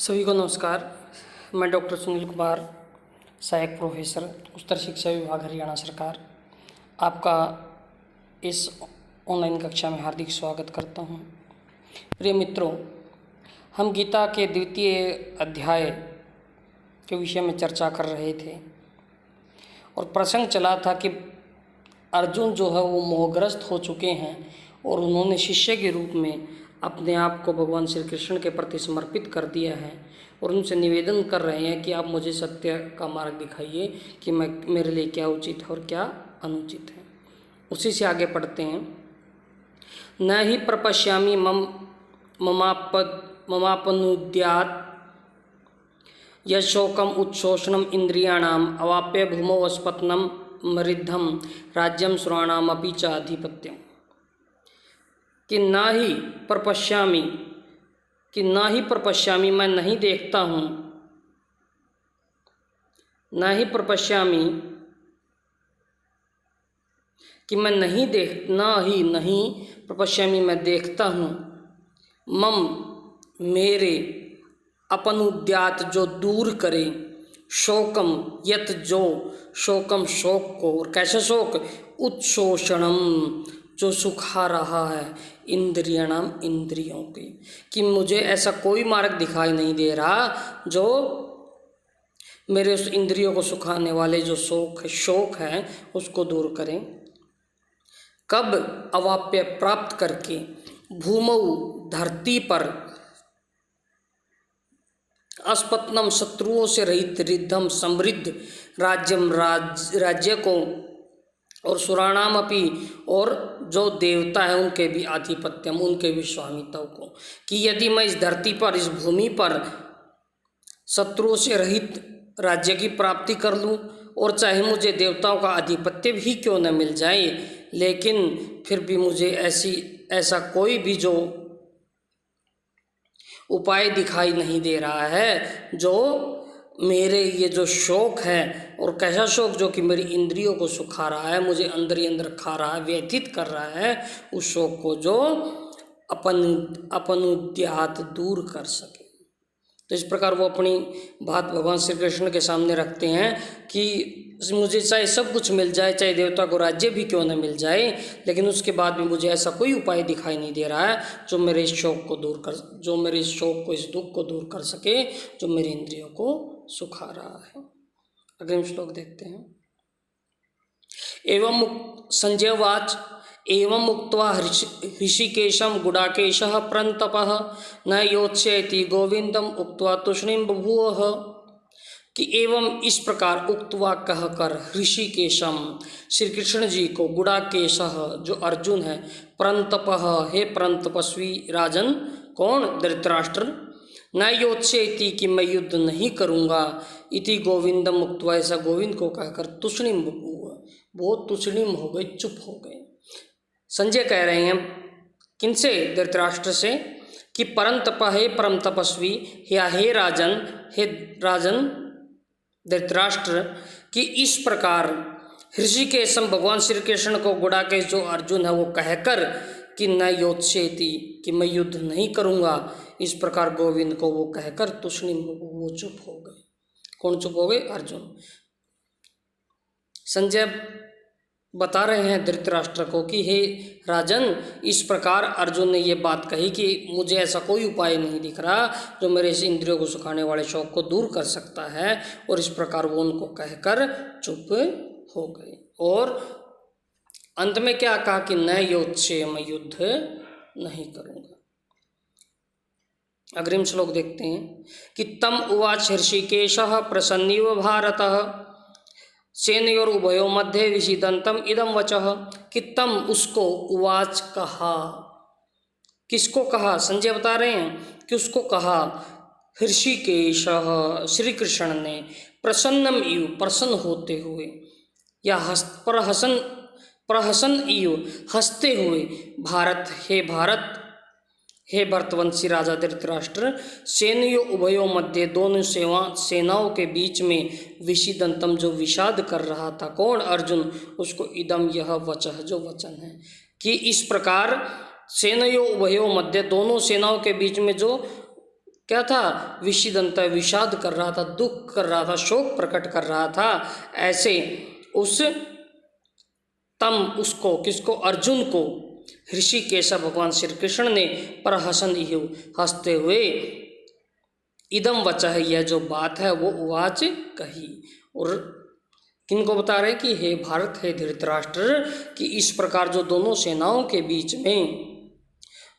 सभी को नमस्कार। मैं डॉक्टर सुनील कुमार, सहायक प्रोफेसर, उच्चतर शिक्षा विभाग, हरियाणा सरकार, आपका इस ऑनलाइन कक्षा में हार्दिक स्वागत करता हूं। प्रिय मित्रों, हम गीता के द्वितीय अध्याय के विषय में चर्चा कर रहे थे और प्रसंग चला था कि अर्जुन जो है वो मोहग्रस्त हो चुके हैं और उन्होंने शिष्य के रूप में अपने आप को भगवान श्री कृष्ण के प्रति समर्पित कर दिया है और उनसे निवेदन कर रहे हैं कि आप मुझे सत्य का मार्ग दिखाइए कि मेरे लिए क्या उचित है और क्या अनुचित है। उसी से आगे पढ़ते हैं। न ही प्रपश्यामि ममापनुद्यात् यशोकम उत्शोषणम इंद्रियाणाम अवाप्य भूमौ वस्पत्नम मृद्धम राज्यम सुराणामपि च आधिपत्यम। कि ना ही प्रपश्यामि मैं नहीं देखता हूँ, नहीं प्रपश्यामि मैं देखता हूँ, मम मेरे, अपनुद्यात जो दूर करे, शोकम यत जो शोकम शोक को, और कैसे शोक, उत्शोषणम जो सुखा रहा है, इंद्रियणम इंद्रियों की, कि मुझे ऐसा कोई मार्ग दिखाई नहीं दे रहा जो मेरे उस इंद्रियों को सुखाने वाले जो शोक है उसको दूर करें। कब? अवाप्य प्राप्त करके, भूमौ धरती पर, अस्पत्नम शत्रुओं से रहित, रिद्धम समृद्ध, राज्यम राज्य को, और सुराणाम अपि और जो देवता है उनके भी आधिपत्यम, उनके भी स्वामित्व को, कि यदि मैं इस धरती पर, इस भूमि पर शत्रुओं से रहित राज्य की प्राप्ति कर लूँ और चाहे मुझे देवताओं का आधिपत्य भी क्यों न मिल जाए, लेकिन फिर भी मुझे ऐसा कोई भी जो उपाय दिखाई नहीं दे रहा है जो मेरे ये जो शोक है, और कैसा शोक, जो कि मेरी इंद्रियों को सुखा रहा है, मुझे अंदर ही अंदर खा रहा है, व्यथित कर रहा है, उस शोक को जो अपनुद्यात दूर कर सके। तो इस प्रकार वो अपनी बात भगवान श्री कृष्ण के सामने रखते हैं कि मुझे चाहे सब कुछ मिल जाए, चाहे देवता को राज्य भी क्यों न मिल जाए, लेकिन उसके बाद भी मुझे ऐसा कोई उपाय दिखाई नहीं दे रहा है जो मेरे इस शोक को दूर कर, जो मेरे इस शोक को, इस दुख को दूर कर सके, जो मेरी इंद्रियों को सुखा रहा है। अगले श्लोक देखते हैं। एवं संजय वाच, एवं उक्त्वा ऋषिकेशं गुडाकेशः प्रन्तपः न योत्स्यति गोविंदम उक्त्वा तूष्णीं बभूवः। कि एवं इस प्रकार उक्त्वा कहकर ऋषिकेशम श्री कृष्ण जी को, गुडाकेशः जो अर्जुन है, प्रन्तपः हे प्रंतपस्वी राजन, कौन? धृतराष्ट्र, न योत्स्यति कि मैं युद्ध नहीं करूँगा, इति गोविंदम उक्त्वा ऐसा गोविंद को कहकर तूष्णीं बभूव, बहुत तूष्णीम हो गए, चुप हो गए। संजय कह रहे हैं किनसे? धृतराष्ट्र से, कि परंतप है परम तपस्वी, या हे राजन धृतराष्ट्र, कि इस प्रकार ऋषिकेशम भगवान श्री कृष्ण को, गुडाकेश जो अर्जुन है वो कहकर, कि न योत्स्यति कि मैं युद्ध नहीं करूँगा, इस प्रकार गोविंद को वो कहकर तूष्णीम वो चुप हो गए। कौन चुप हो गए? अर्जुन। संजय बता रहे हैं धृतराष्ट्र को कि हे राजन, इस प्रकार अर्जुन ने ये बात कही कि मुझे ऐसा कोई उपाय नहीं दिख रहा जो मेरे इस इंद्रियों को सुखाने वाले शौक को दूर कर सकता है, और इस प्रकार वो उनको कहकर चुप हो गए। और अंत में क्या कहा? कि न योत्स्ये, मैं युद्ध नहीं करूँगा। अग्रिम श्लोक देखते हैं। कि तम उवाच ऋषिकेशः प्रसन्नीव भारतः सेनयोर उभयो मध्य विषीदंतम इदम वचः। कि तम उसको, उवाच कहा, किसको कहा? संजय बता रहे हैं कि उसको कहा ऋषिकेशः श्री कृष्ण ने, प्रसन्नम इव प्रसन्न होते हुए, या प्रहसन इव हंसते हुए, भारत हे भरतवंशी राजा धृतराष्ट्र, सेनयो उभयो मध्य दोनों सेनाओं के बीच में, विषीदंतम जो विषाद कर रहा था, कौन? अर्जुन, उसको इदम यह वचः जो वचन है, कि इस प्रकार सेनयो उभयो मध्य दोनों सेनाओं के बीच में जो क्या था, विषिदंत, विषाद कर रहा था, दुख कर रहा था, शोक प्रकट कर रहा था। ऐसे उस उसको, किसको, अर्जुन को ऋषिकेश भगवान श्री कृष्ण ने प्रहसन इह, हंसते हुए, इदम वचः, यह जो बात है वो उवाच कही। और किनको बता रहे कि हे भारत, हे धृतराष्ट्र, कि इस प्रकार जो दोनों सेनाओं के बीच में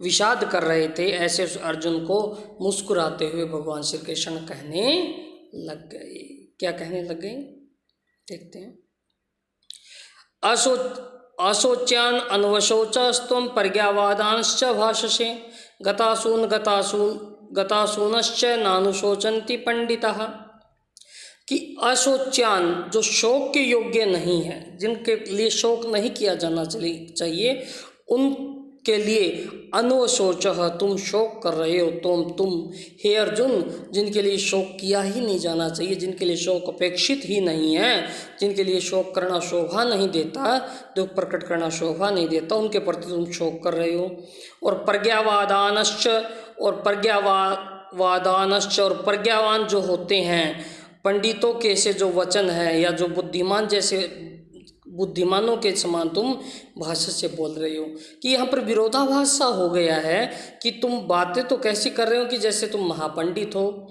विषाद कर रहे थे, ऐसे उस अर्जुन को मुस्कुराते हुए भगवान श्री कृष्ण कहने लग गए। क्या कहने लग गए, देखते हैं। अशोच्यान अनवशोचस्त्वं प्रज्ञावादांश्च भाषसे, गतासूनश्च नानुशोचन्ति पंडितः। कि अशोच्यान, जो शोक के योग्य नहीं है, जिनके लिए शोक नहीं किया जाना चाहिए, उनके लिए अनवशोचः, तुम शोक कर रहे हो, तुम हे अर्जुन, जिनके लिए शोक किया ही नहीं जाना चाहिए, जिनके लिए शोक अपेक्षित ही नहीं है, जिनके लिए शोक करना शोभा नहीं देता, दुख प्रकट करना शोभा नहीं देता, उनके प्रति तुम शोक कर रहे हो। और प्रज्ञावादानश्च, और और प्रज्ञावान जो होते हैं, पंडितों के से जो वचन है, या जो बुद्धिमान, जैसे बुद्धिमानों के समान तुम भाषा से बोल रहे हो। कि यहाँ पर विरोधाभास सा हो गया है कि तुम बातें तो कैसी कर रहे हो कि जैसे तुम महापंडित हो,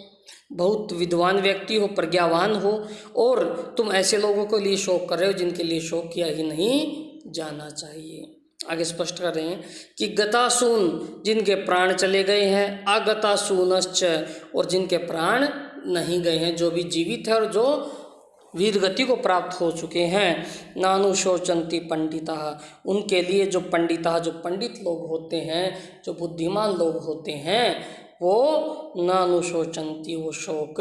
बहुत विद्वान व्यक्ति हो, प्रज्ञावान हो, और तुम ऐसे लोगों के लिए शोक कर रहे हो जिनके लिए शोक किया ही नहीं जाना चाहिए। आगे स्पष्ट कर रहे हैं कि गतासून, जिनके प्राण चले गए हैं, अगतासूनश्च, और जिनके प्राण नहीं गए हैं, जो भी जीवित है और जो वीर गति को प्राप्त हो चुके हैं, नानुशोचन्ति पंडिता, उनके लिए जो पंडिता, जो पंडित लोग होते हैं, जो बुद्धिमान लोग होते हैं, वो नानुशोचन्ति, वो शोक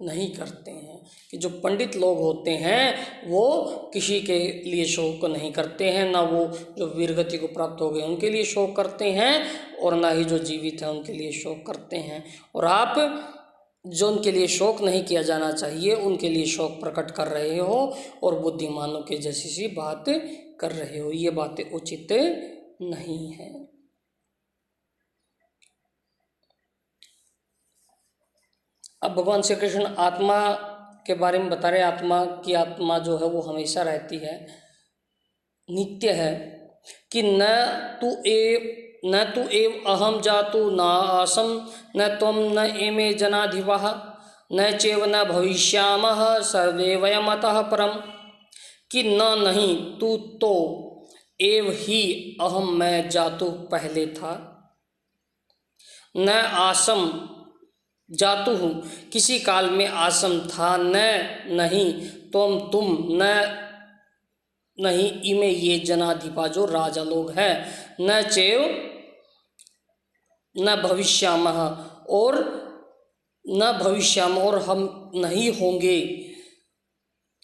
नहीं करते हैं। कि जो पंडित लोग होते हैं वो किसी के लिए शोक नहीं करते हैं, ना वो जो वीरगति को प्राप्त हो गए उनके लिए शोक करते हैं, और ना ही जो जीवित हैं उनके लिए शोक करते हैं। और आप जो उनके लिए शोक नहीं किया जाना चाहिए उनके लिए शोक प्रकट कर रहे हो, और बुद्धिमानों के जैसी सी बात कर रहे हो। ये बातें उचित नहीं है। अब भगवान श्री कृष्ण आत्मा के बारे में बता रहे। आत्मा जो है वो हमेशा रहती है, नित्य है। कि न तु एव अहम जातु न आसम न त्वं न एमे जनाधिपः न चैव न भविष्यामः सर्वे वयमतः परम। कि न, नहीं, तू तो, एव ही, अहम, मैं, जातु, पहले था, न आसम, जातु हूँ, किसी काल में आसम था, न, नहीं, तुम, न, नहीं, इमे, ये, जनाधिपा, जो राजा लोग हैं, न चैव, न भविष्यामः, और न भविष्याम, और हम नहीं होंगे,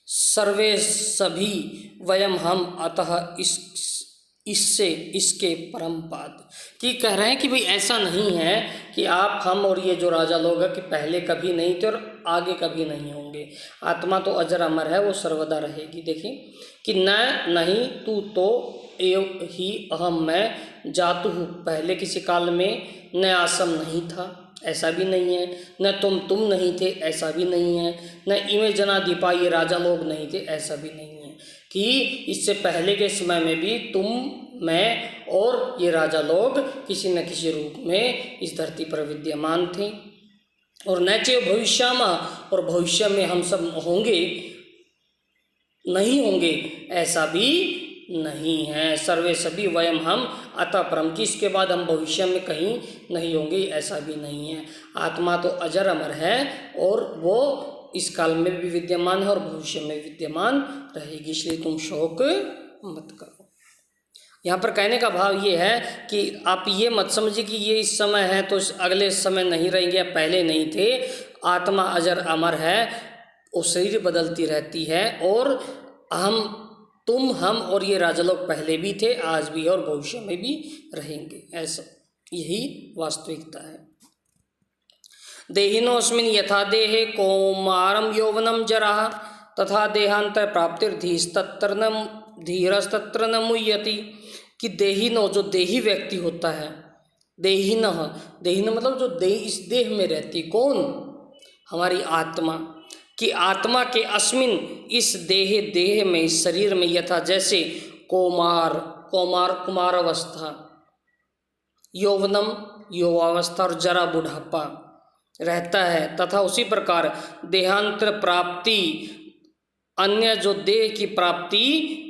सर्वे, सभी, वयम, हम, अतः, इससे, इसके, परम पाद। कि कह रहे हैं कि भाई ऐसा नहीं है कि आप, हम और ये जो राजा लोग हैं कि पहले कभी नहीं थे और आगे कभी नहीं होंगे। आत्मा तो अजर अमर है, वो सर्वदा रहेगी। देखिए कि न, नहीं, तू तो, एव ही, अहम, मैं, जातु हूँ, पहले किसी काल में, न आसम, नहीं था, ऐसा भी नहीं है, न तुम नहीं थे, ऐसा भी नहीं है, न इमे जनाधिपा, ये राजा लोग नहीं थे, ऐसा भी नहीं है। कि इससे पहले के समय में भी तुम, मैं और ये राजा लोग किसी न किसी रूप में इस धरती पर विद्यमान थे। और न चैव भविष्यामा, और भविष्य में हम सब होंगे, नहीं होंगे, ऐसा भी नहीं है। सर्वे, सभी, वयम, हम, अतः, परम, कि इसके बाद हम भविष्य में कहीं नहीं होंगे, ऐसा भी नहीं है। आत्मा तो अजर अमर है और वो इस काल में भी विद्यमान है और भविष्य में विद्यमान रहेगी, इसलिए तुम शोक मत करो। यहाँ पर कहने का भाव ये है कि आप ये मत समझिए कि ये इस समय है तो अगले समय नहीं रहेंगे, पहले नहीं थे। आत्मा अजर अमर है, वो शरीर बदलती रहती है, और तुम, हम और ये राजा लोग पहले भी थे, आज भी और भविष्य में भी रहेंगे। ऐसा यही वास्तविकता है। देहिनोऽस्मिन् यथा देहे कौमारं यौवनं जरा तथा देहांतर प्राप्तिर्धीरस्तत्र न मुह्यति। कि देहिनो, जो देही व्यक्ति होता है, देहिनः, देहिन मतलब जो देह, इस देह में रहती, कौन? हमारी आत्मा। कि आत्मा के अस्मिन, इस देह में, इस शरीर में, यथा जैसे कुमार अवस्था, यौवनम युवावस्था और जरा बुढ़ापा रहता है, तथा उसी प्रकार देहांतर प्राप्ति, अन्य जो देह की प्राप्ति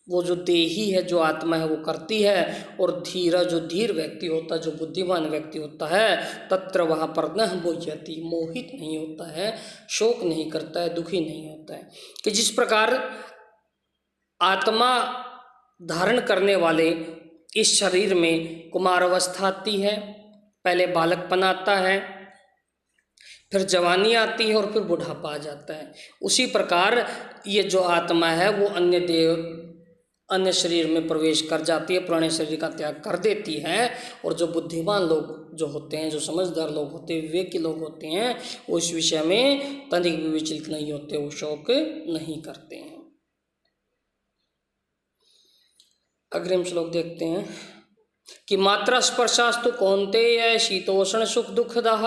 वो जो देही है, जो आत्मा है वो करती है। और धीरा, जो धीर व्यक्ति होता है, जो बुद्धिमान व्यक्ति होता है, तत्र वहाँ पर न मोह्यति, मोहित नहीं होता है, शोक नहीं करता है, दुखी नहीं होता है। कि जिस प्रकार आत्मा धारण करने वाले इस शरीर में कुमार अवस्था आती है, पहले बालकपन आता है, फिर जवानी आती है और फिर बुढ़ापा आ जाता है, उसी प्रकार ये जो आत्मा है वो अन्य शरीर में प्रवेश कर जाती है, पुराने शरीर का त्याग कर देती है। और जो बुद्धिमान लोग जो होते हैं, जो समझदार लोग होते हैं, विवेकी लोग होते हैं, वो इस विषय में तनिक भी विचलित नहीं होते, वो शोक नहीं करते हैं। अग्रिम श्लोक देखते हैं कि मात्रा स्पर्शास्तु कौन्तेय शीतोष्ण सुख दुखदाः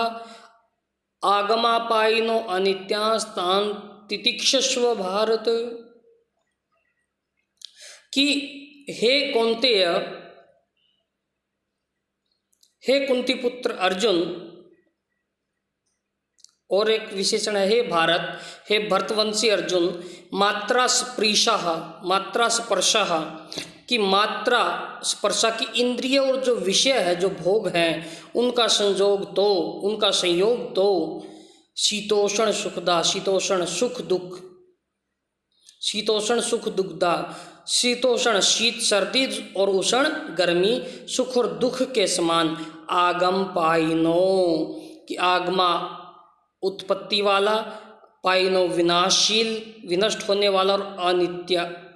आगमापायिनो अनित्यास्तान् तितिक्षस्व भारत। कि हे कौन्तेय, हे कुंती पुत्र अर्जुन, और एक विशेषण है हे भारत, हे भरतवंशी अर्जुन, मात्रा स्पृशः, मात्रा स्पर्शः, कि मात्रा स्पर्शा की इंद्रिय और जो विषय है, जो भोग हैं, उनका संयोग तो शीतोषण सुखदा, शीतोषण सुख दुख, शीतोषण सुख दुखदा, शीतोषण शीत सर्दी और उष्ण गर्मी, सुख और दुख के समान, आगम पाइनो, कि आगमा उत्पत्ति वाला, पाइनो विनाशील विनष्ट होने वाला, और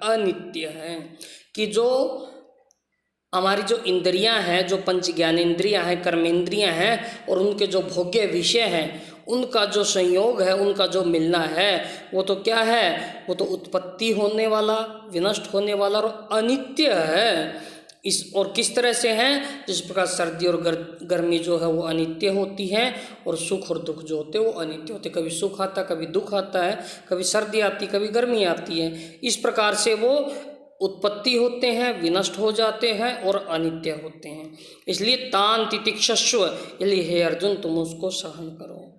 अनित्य है। कि जो हमारी जो इंद्रियां हैं, जो पंच ज्ञानेंद्रियां हैं, कर्मेंद्रियां हैं, और उनके जो भोग्य विषय हैं, उनका जो संयोग है, उनका जो मिलना है, वो तो क्या है? वो तो उत्पत्ति होने वाला, विनष्ट होने वाला और अनित्य है। और किस तरह से हैं? जिस प्रकार सर्दी और गर्मी जो है वो अनित्य होती है, और सुख और दुख जो होते हैं वो अनित्य होते हैं। कभी सुख आता है, कभी दुख आता है, कभी सर्दी आती है, कभी गर्मी आती है। इस प्रकार से वो उत्पत्ति होते हैं, विनष्ट हो जाते हैं और अनित्य होते हैं। इसलिए तान तितिक्षस्व, इसलिए हे अर्जुन तुम उसको सहन करो।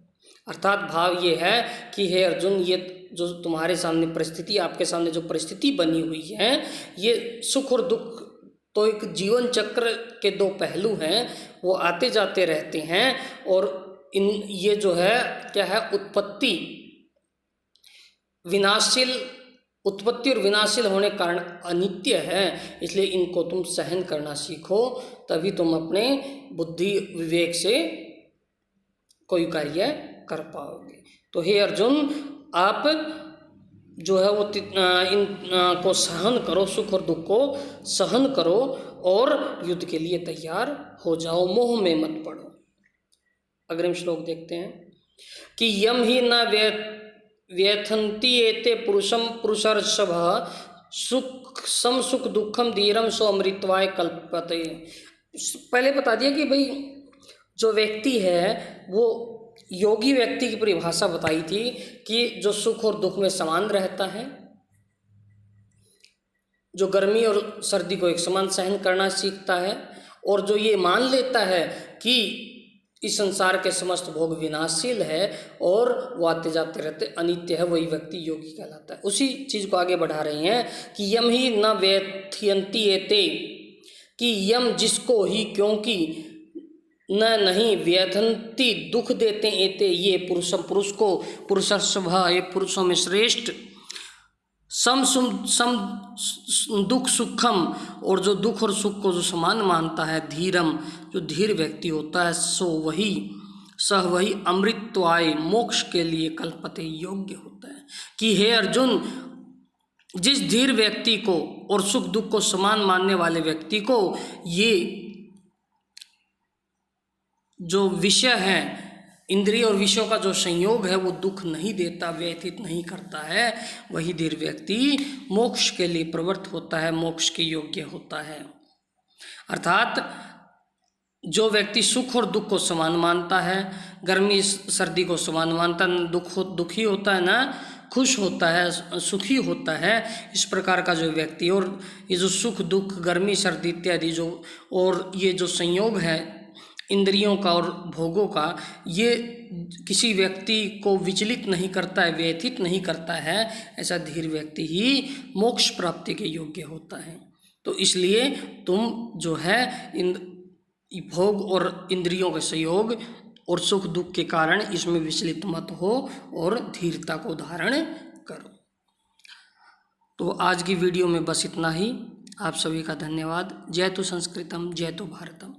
अर्थात भाव ये है कि हे अर्जुन, ये जो तुम्हारे सामने परिस्थिति, आपके सामने जो परिस्थिति बनी हुई है, ये सुख और दुख तो एक जीवन चक्र के दो पहलू हैं, वो आते जाते रहते हैं। और ये जो है क्या है? उत्पत्ति और विनाशील होने के कारण अनित्य है। इसलिए इनको तुम सहन करना सीखो, तभी तुम अपने बुद्धि विवेक से कोई कार्य कर पाओगे। तो हे अर्जुन, आप जो है वो को सहन करो, सुख और दुख को सहन करो, और युद्ध के लिए तैयार हो जाओ, मोह में मत पड़ो। अग्रिम श्लोक देखते हैं कि यम ही न व्यथन्ति एते पुरुषम पुरुषर्षभ सुख दुखम धीरम सो अमृतवाय कल्पते। पहले बता दिया कि भाई जो व्यक्ति है वो योगी व्यक्ति की परिभाषा बताई थी कि जो सुख और दुख में समान रहता है, जो गर्मी और सर्दी को एक समान सहन करना सीखता है, और जो ये मान लेता है कि इस संसार के समस्त भोग विनाशील है और वो आते जाते रहते अनित्य है, वही व्यक्ति योगी कहलाता है। उसी चीज़ को आगे बढ़ा रहे हैं कि यम ही न व्यथयन्ति एते, कि यम जिसको ही, क्योंकि न नहीं व्यथन्ति दुख देते एते ये पुरुष को, पुरुषर्षभ ये पुरुषों में श्रेष्ठ, सम दुख सुखम, और जो दुख और सुख को जो समान मानता है, धीरम जो धीर व्यक्ति होता है, सो वही अमृतत्वाय मोक्ष के लिए कल्पते योग्य होता है। कि हे अर्जुन, जिस धीर व्यक्ति को और सुख दुख को समान मानने वाले व्यक्ति को ये जो विषय है, इंद्रिय और विषयों का जो संयोग है, वो दुख नहीं देता, व्यथित नहीं करता है, वही धीर व्यक्ति मोक्ष के लिए प्रवृत्त होता है, मोक्ष के योग्य होता है। अर्थात जो व्यक्ति सुख और दुख को समान मानता है, गर्मी सर्दी को समान मानता है, दुखी होता है ना खुश होता है, सुखी होता है, इस प्रकार का जो व्यक्ति, और ये जो सुख दुख गर्मी सर्दी इत्यादि जो और ये जो संयोग है इंद्रियों का और भोगों का, ये किसी व्यक्ति को विचलित नहीं करता है, व्यथित नहीं करता है, ऐसा धीर व्यक्ति ही मोक्ष प्राप्ति के योग्य होता है। तो इसलिए तुम जो है इन भोग और इंद्रियों के संयोग और सुख दुख के कारण इसमें विचलित मत हो और धीरता को धारण करो। तो आज की वीडियो में बस इतना ही। आप सभी का धन्यवाद। जय तो संस्कृतम, जय तो भारतम।